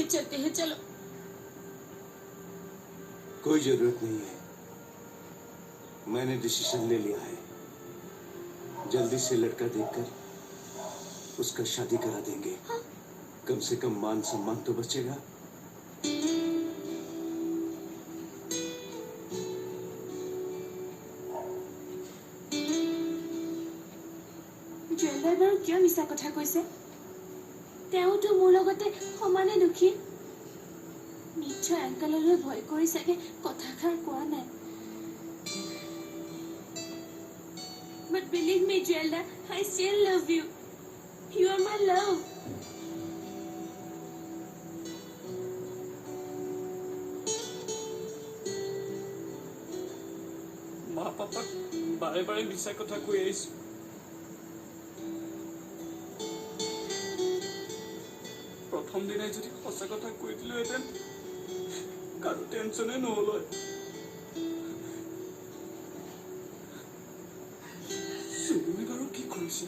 चलते हैं, चलो। कोई जरूरत नहीं है, मैंने डिसीजन ले लिया है। जल्दी से लड़का देखकर उसका शादी करा देंगे। हाँ? कम से कम मान सम्मान तो बचेगा। জুৱেলাৰ বাৰু কিয় মিছা কথা কৈছে? তেওঁতো মোৰ লগতে সমানে দুখী। নিশ্চয় আংকললৈ ভয় কৰি চাগে কথাষাৰ কোৱা নাই। But believe me, Jewelda, I still love you. You are my love. মা পাপাক বাৰে বাৰে মিছা কথা কৈ আহিছো। প্ৰথম দিনাই যদি সঁচা কথা কৈ দিলোহেঁতেন কাৰো টেনচনে নহ'ল হয়। চুনুৱে বাৰু কি কৰিছে?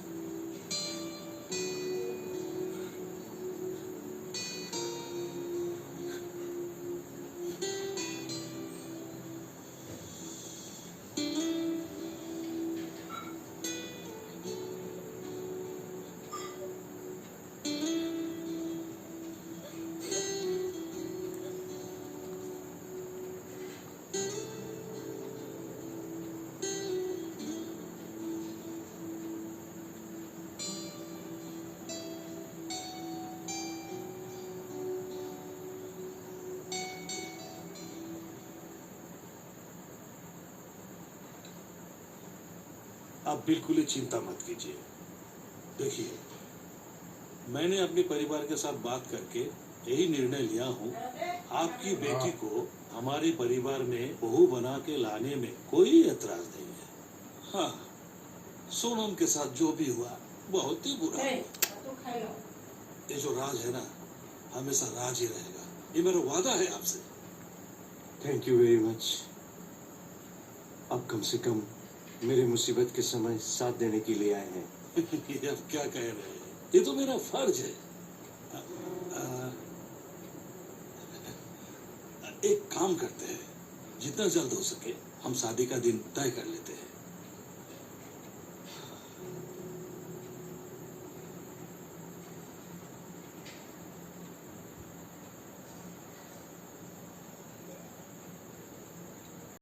आप बिल्कुल ही चिंता मत कीजिए। देखिए, मैंने अपने परिवार के साथ बात करके यही निर्णय लिया हूँ, आपकी बेटी को हमारे परिवार में बहू बना के लाने में कोई ऐतराज नहीं है। हाँ, सोनम के साथ जो भी हुआ बहुत ही बुरा हुआ। ये जो राज है ना, हमेशा राज ही रहेगा। ये मेरा वादा है आपसे। Thank you very much. अब कम से कम मेरे मुसीबत के समय साथ देने के लिए आए हैं। ये अब क्या कह रहे हैं? ये तो मेरा फर्ज है। एक काम करते हैं, जितना जल्द हो सके हम शादी का दिन तय कर लेते हैं।